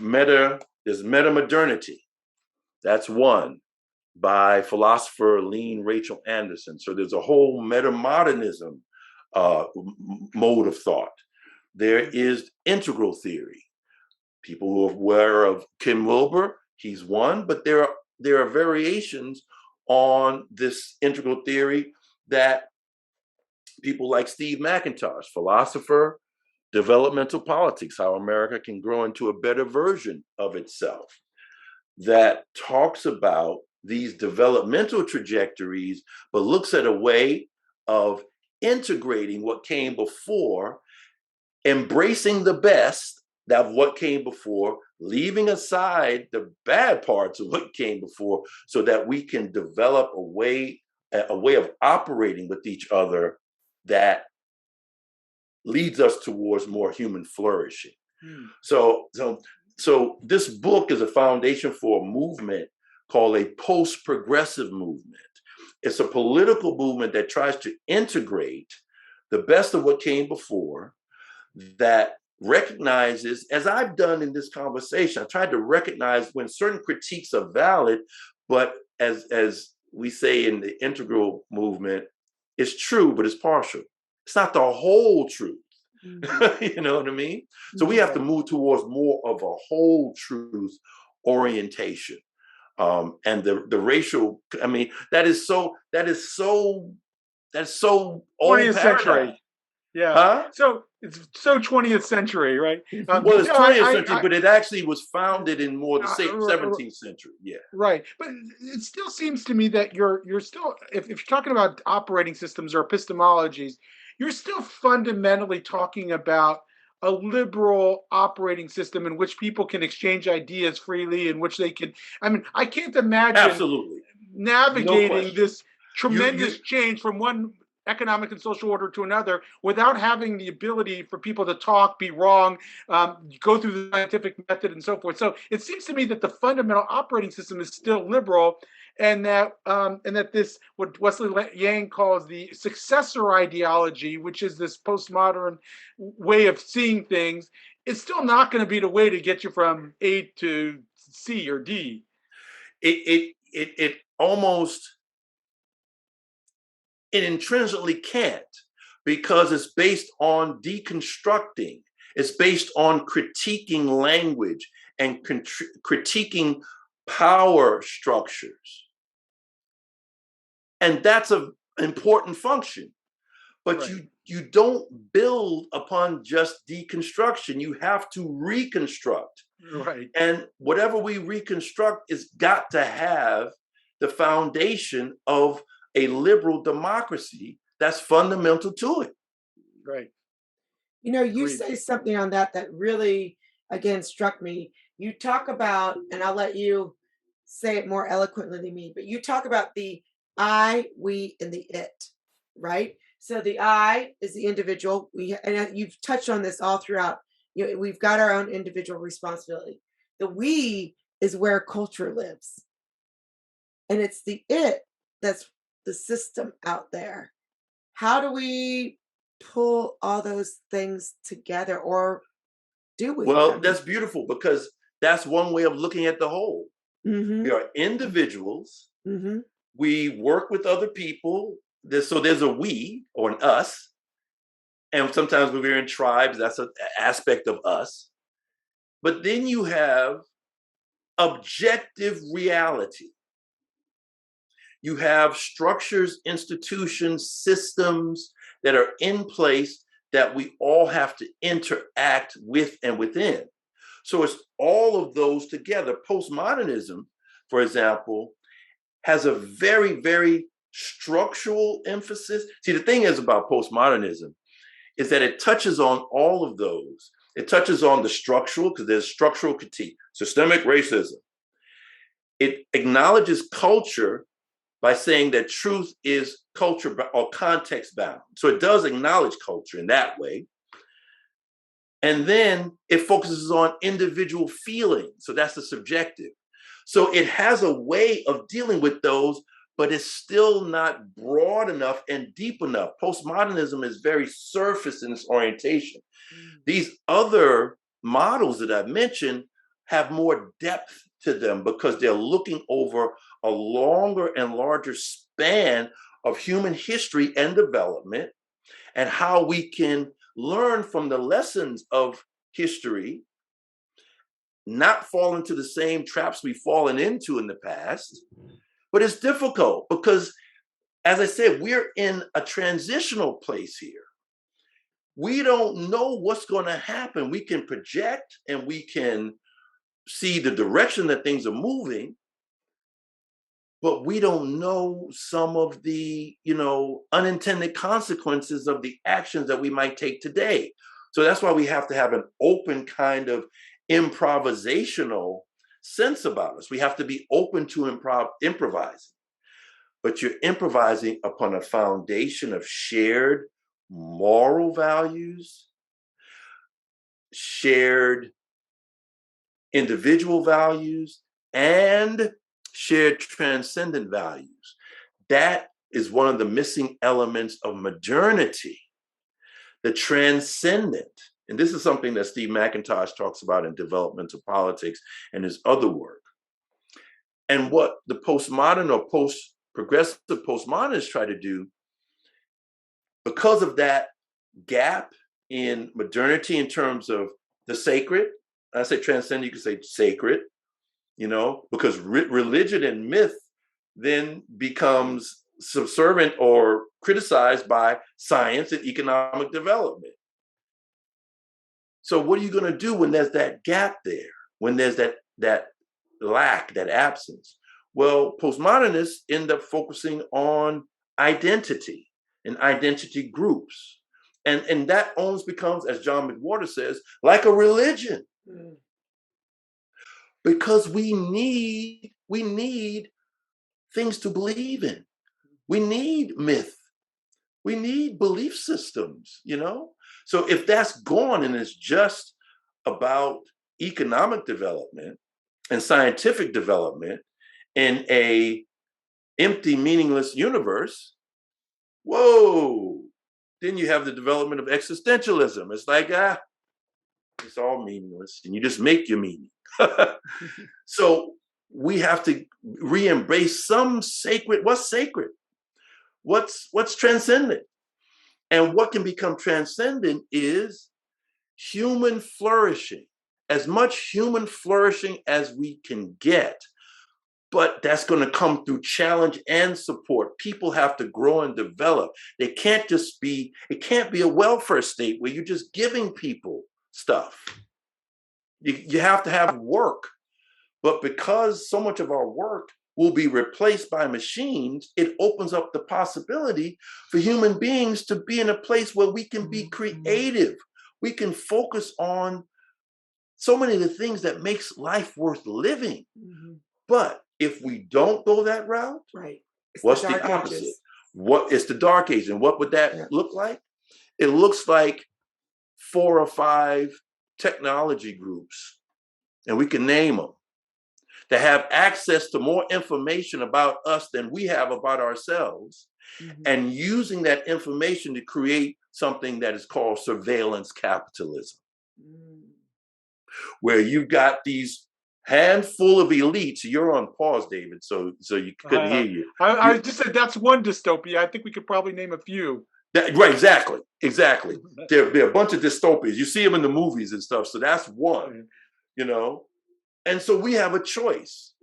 meta-modernity. That's one, by philosopher Lean Rachel Anderson. So there's a whole meta-modernism mode of thought. There is integral theory. People who are aware of Ken Wilber, he's one, but there are variations on this integral theory that people like Steve McIntosh, philosopher, developmental politics, how America can grow into a better version of itself, that talks about these developmental trajectories, but looks at a way of integrating what came before, embracing the best of what came before, leaving aside the bad parts of what came before, so that we can develop a way of operating with each other that leads us towards more human flourishing. So this book is a foundation for a movement called a post-progressive movement. It's a political movement that tries to integrate the best of what came before, that recognizes, as I've done in this conversation, I tried to recognize when certain critiques are valid, but as we say in the integral movement, it's true, but it's partial. It's not the whole truth. You know what I mean? So we have to move towards more of a whole truth orientation. And the racial, I mean, that's so old 20th century. Yeah. Huh? So it's so 20th century, right? Well, it's 20th century, but it actually was founded in more the 17th century. Yeah. Right. But it still seems to me that you're still, if you're talking about operating systems or epistemologies, you're still fundamentally talking about a liberal operating system in which people can exchange ideas freely, in which they can, I mean, I can't imagine Absolutely. navigating this You tremendous change from one economic and social order to another without having the ability for people to talk, be wrong, go through the scientific method and so forth. So it seems to me that the fundamental operating system is still liberal, and that this, what Wesley Yang calls the successor ideology, which is this postmodern way of seeing things, is still not going to be the way to get you from A to C or D. It almost, it intrinsically can't, because it's based on deconstructing. It's based on critiquing language and critiquing power structures. And that's an important function. But Right. you don't build upon just deconstruction. You have to reconstruct. Right. And whatever we reconstruct has got to have the foundation of a liberal democracy that's fundamental to it. Right. You know, you Agreed. say something on that that really, again, struck me. You talk about, and I'll let you say it more eloquently than me, but you talk about the I, we, and the it, right? So the I is the individual. And you've touched on this all throughout. You know, we've got our own individual responsibility. The we is where culture lives, and it's the it that's the system out there. How do we pull all those things together, or do we? Well, that's beautiful, because that's one way of looking at the whole. Mm-hmm. We are individuals. Mm-hmm. We work with other people. So there's a we or an us. And sometimes when we're in tribes, that's an aspect of us. But then you have objective reality. You have structures, institutions, systems that are in place that we all have to interact with and within. So it's all of those together. Postmodernism, for example, has a very, very structural emphasis. See, the thing is about postmodernism is that it touches on all of those. It touches on the structural, because there's structural critique, systemic racism. It acknowledges culture by saying that truth is culture or context bound. So it does acknowledge culture in that way. And then it focuses on individual feelings. So that's the subjective. So it has a way of dealing with those, but it's still not broad enough and deep enough. Postmodernism is very surface in its orientation. These other models that I've mentioned have more depth to them, because they're looking over a longer and larger span of human history and development, and how we can learn from the lessons of history, not fall into the same traps we've fallen into in the past. But it's difficult because, as I said, we're in a transitional place here. We don't know what's going to happen. We can project and we can see the direction that things are moving, but we don't know some of the, unintended consequences of the actions that we might take today. So that's why we have to have an open kind of improvisational sense about us. We have to be open to improvising, but you're improvising upon a foundation of shared moral values, shared individual values, and shared transcendent values. That is one of the missing elements of modernity, the transcendent. And this is something that Steve McIntosh talks about in Developmental Politics and his other work. And what the postmodern or progressive postmodernists try to do, because of that gap in modernity in terms of the sacred, I say transcendent, you can say sacred, because religion and myth then becomes subservient or criticized by science and economic development. So what are you going to do when there's that gap there, when there's that lack, that absence? Well, postmodernists end up focusing on identity and identity groups And that almost becomes, as John McWhorter says, like a religion. Because we need things to believe in. We need myth. We need belief systems, So if that's gone and it's just about economic development and scientific development in a empty, meaningless universe, whoa, then you have the development of existentialism. It's like, it's all meaningless, and you just make your meaning. So we have to re-embrace some sacred. What's sacred? What's transcendent? And what can become transcendent is human flourishing, as much human flourishing as we can get. But that's going to come through challenge and support. People have to grow and develop. It can't be a welfare state where you're just giving people stuff. You have to have work. But because so much of our work will be replaced by machines, it opens up the possibility for human beings to be in a place where we can be creative. We can focus on so many of the things that makes life worth living. But if we don't go that route, right, what's the opposite? What is the dark age? And what would that look like? It looks like 4 or 5 technology groups, and we can name them, that have access to more information about us than we have about ourselves, and using that information to create something that is called surveillance capitalism, where you've got these handful of elites. You're on pause, David, so you couldn't hear you. I just said that's one dystopia. I think we could probably name a few. Right, exactly. There are a bunch of dystopias. You see them in the movies and stuff. So that's one, And so we have a choice.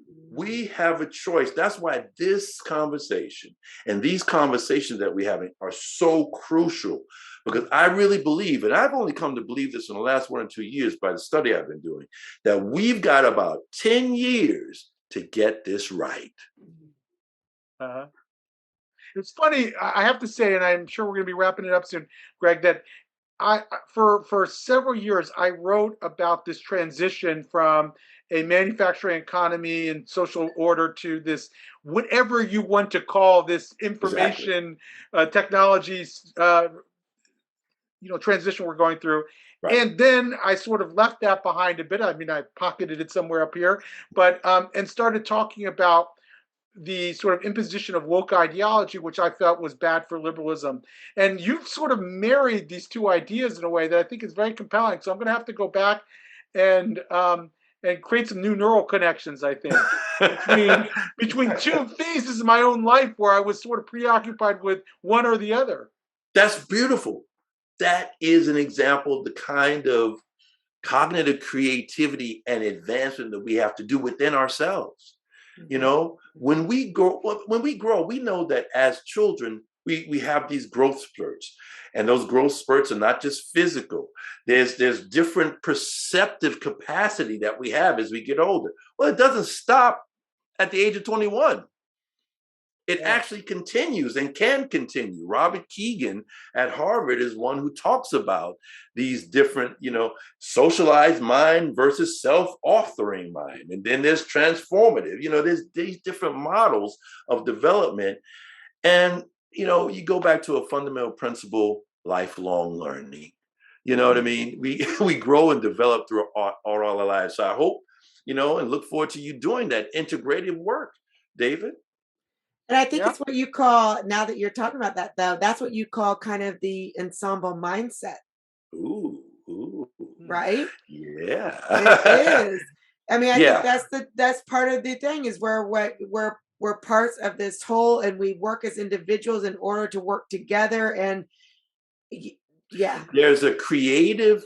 That's why this conversation and these conversations that we're having are so crucial, because I really believe, and I've only come to believe this in the last 1 or 2 years by the study I've been doing, that we've got about 10 years to get this right. It's funny, I have to say, and I'm sure we're going to be wrapping it up soon, Greg, that for several years, I wrote about this transition from a manufacturing economy and social order to this, whatever you want to call this information technologies, transition we're going through. Right. And then I sort of left that behind a bit. I mean, I pocketed it somewhere up here, but and started talking about the sort of imposition of woke ideology, which I felt was bad for liberalism. And you've sort of married these two ideas in a way that I think is very compelling. So I'm going to have to go back and create some new neural connections, I think, between two phases of my own life where I was sort of preoccupied with one or the other. That's beautiful. That is an example of the kind of cognitive creativity and advancement that we have to do within ourselves. When we grow, we know that as children, we have these growth spurts, and those growth spurts are not just physical. There's different perceptive capacity that we have as we get older. Well, it doesn't stop at the age of 21. It actually continues and can continue. Robert Keegan at Harvard is one who talks about these different, socialized mind versus self-authoring mind. And then there's transformative, there's these different models of development. And, you go back to a fundamental principle, lifelong learning. You know what I mean? We grow and develop through all our lives. So I hope, and look forward to you doing that integrative work, David. And I think it's what you call, now that you're talking about that, though, that's what you call kind of the ensemble mindset. Ooh. Right? Yeah. It is. I mean, I think that's part of the thing, is where we're parts of this whole, and we work as individuals in order to work together. And there's a co-creative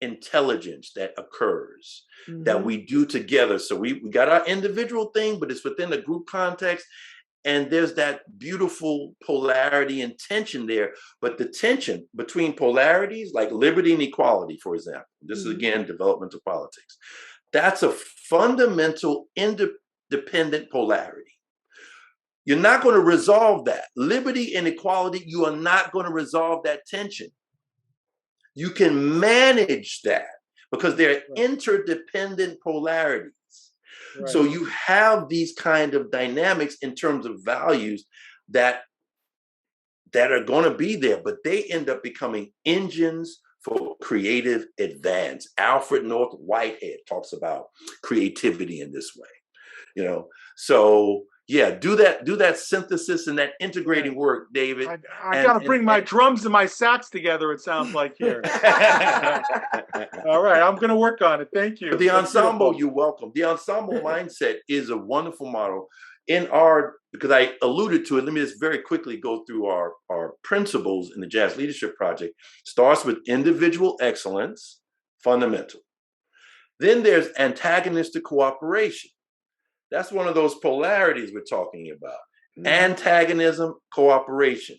intelligence that occurs that we do together. So we got our individual thing, but it's within the group context. And there's that beautiful polarity and tension there. But the tension between polarities, like liberty and equality, for example, this is again developmental politics. That's a fundamental independent polarity. You're not going to resolve that. Liberty and equality, you are not going to resolve that tension. You can manage that because they're interdependent polarities. Right. So you have these kind of dynamics in terms of values that are going to be there, but they end up becoming engines for creative advance. Alfred North Whitehead talks about creativity in this way, So yeah, do that synthesis and that integrating work, David. I got to bring my drums and my sax together, it sounds like here. All right, I'm going to work on it. Thank you. But the ensemble, you're welcome. The ensemble mindset is a wonderful model because I alluded to it. Let me just very quickly go through our principles in the Jazz Leadership Project. Starts with individual excellence, fundamental. Then there's antagonistic cooperation. That's one of those polarities we're talking about. Mm-hmm. Antagonism, cooperation.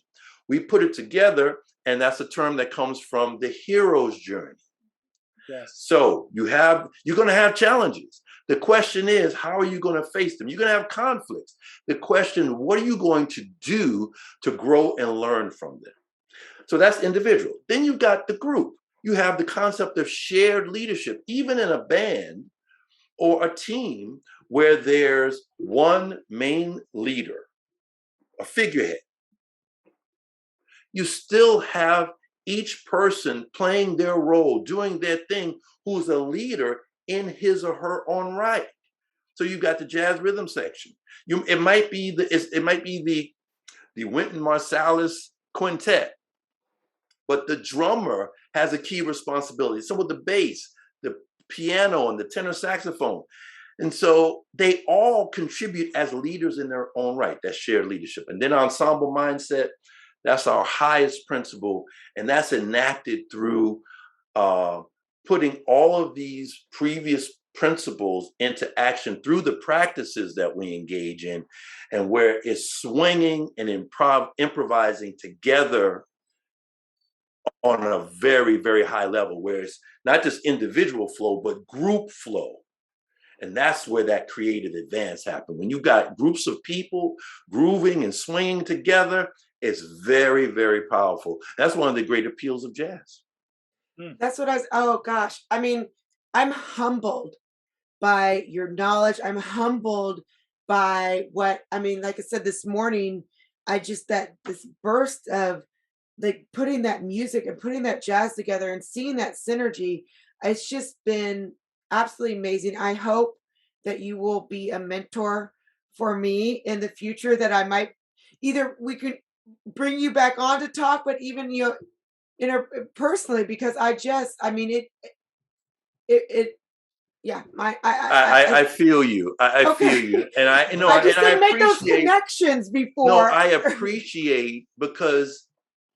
We put it together, and that's a term that comes from the hero's journey. Yes. So you're going to have challenges. The question is, how are you going to face them? You're going to have conflicts. The question, what are you going to do to grow and learn from them? So that's individual. Then you've got the group. You have the concept of shared leadership, even in a band or a team where there's one main leader, a figurehead. You still have each person playing their role, doing their thing, who's a leader in his or her own right. So you've got the jazz rhythm section. It might be the Wynton Marsalis quintet, but the drummer has a key responsibility. So with the bass, the piano, and the tenor saxophone. And so they all contribute as leaders in their own right. That's shared leadership. And then ensemble mindset, that's our highest principle. And that's enacted through putting all of these previous principles into action through the practices that we engage in, and where it's swinging and improvising together on a very, very high level, where it's not just individual flow, but group flow. And that's where that creative advance happens. When you've got groups of people grooving and swinging together, it's very, very powerful. That's one of the great appeals of jazz. That's what oh gosh. I mean, I'm humbled by your knowledge. I'm humbled by like I said this morning, this burst of like putting that music and putting that jazz together and seeing that synergy. It's just been absolutely amazing. I hope that you will be a mentor for me in the future, that I might we could bring you back on to talk, but even personally, because I feel you. I feel you. And I just didn't make those connections before. No, I appreciate, because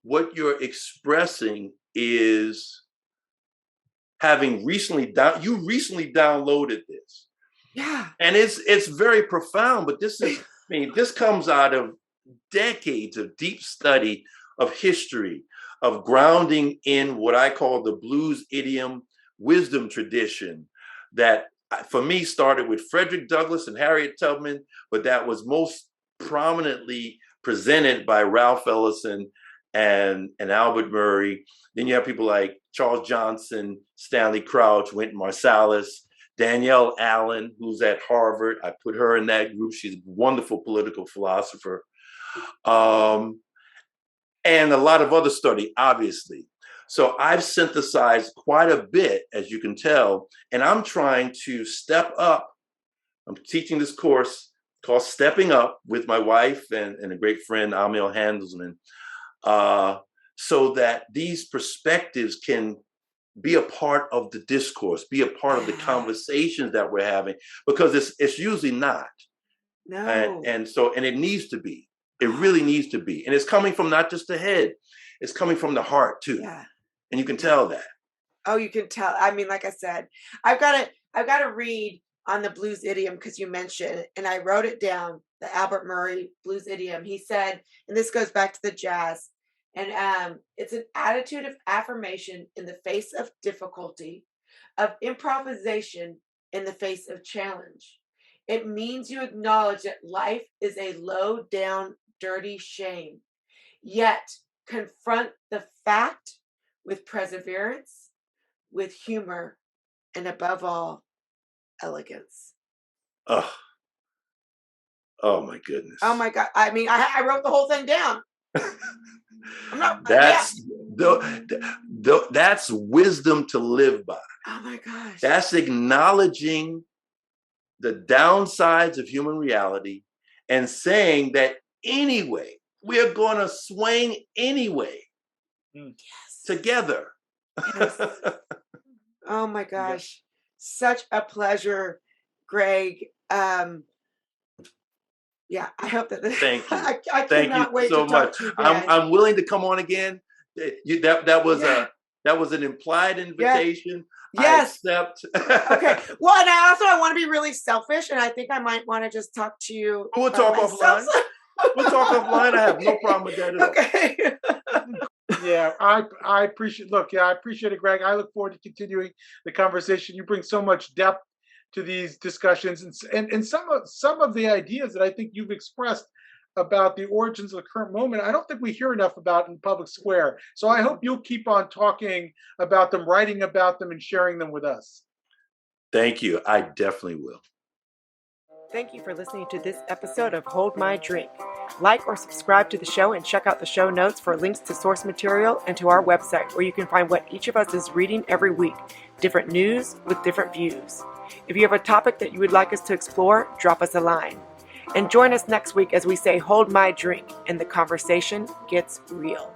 what you're expressing is having recently downloaded this. Yeah. And it's very profound, but this comes out of decades of deep study of history, of grounding in what I call the blues idiom wisdom tradition, that for me started with Frederick Douglass and Harriet Tubman, but that was most prominently presented by Ralph Ellison and Albert Murray. Then you have people like Charles Johnson, Stanley Crouch, Wynton Marsalis, Danielle Allen, who's at Harvard. I put her in that group. She's a wonderful political philosopher. And a lot of other study, obviously. So I've synthesized quite a bit, as you can tell, and I'm trying to step up. I'm teaching this course called Stepping Up with my wife and a great friend, Amil Handelsman, so that these perspectives can be a part of the discourse, be a part of the conversations that we're having, because it's usually not. No. And it needs to be. It really needs to be. And it's coming from not just the head, it's coming from the heart too. Yeah. And you can tell that. Oh, you can tell. I mean, like I said, I've got to read on the blues idiom, because you mentioned it, and I wrote it down, the Albert Murray blues idiom. He said, and this goes back to the jazz, and it's an attitude of affirmation in the face of difficulty, of improvisation in the face of challenge. It means you acknowledge that life is a low down, dirty shame, yet confront the fact with perseverance, with humor, and above all, elegance. Oh, oh my goodness. Oh my God. I mean, I wrote the whole thing down. I'm not, That's that's wisdom to live by. oh my gosh. That's acknowledging the downsides of human reality and saying that anyway, we're going to swing anyway together. Yes. Oh my gosh. Such a pleasure, Greg. Yeah, I hope that Thank you. I Thank cannot you wait so to talk much. to you again. I'm willing to come on again. That was an implied invitation. Yes. I accept. Okay. Well, and I want to be really selfish, and I think I might want to just talk to you. We'll talk offline. We'll talk offline. I have no problem with that at all. Okay. Yeah, I appreciate. Look, yeah, I appreciate it, Greg. I look forward to continuing the conversation. You bring so much depth to these discussions, and some of the ideas that I think you've expressed about the origins of the current moment, I don't think we hear enough about in public square. So I hope you'll keep on talking about them, writing about them, and sharing them with us. Thank you. I definitely will. Thank you for listening to this episode of Hold My Drink. Like or subscribe to the show and check out the show notes for links to source material and to our website, where you can find what each of us is reading every week, different news with different views. If you have a topic that you would like us to explore, drop us a line. And join us next week as we say, hold my drink, and the conversation gets real.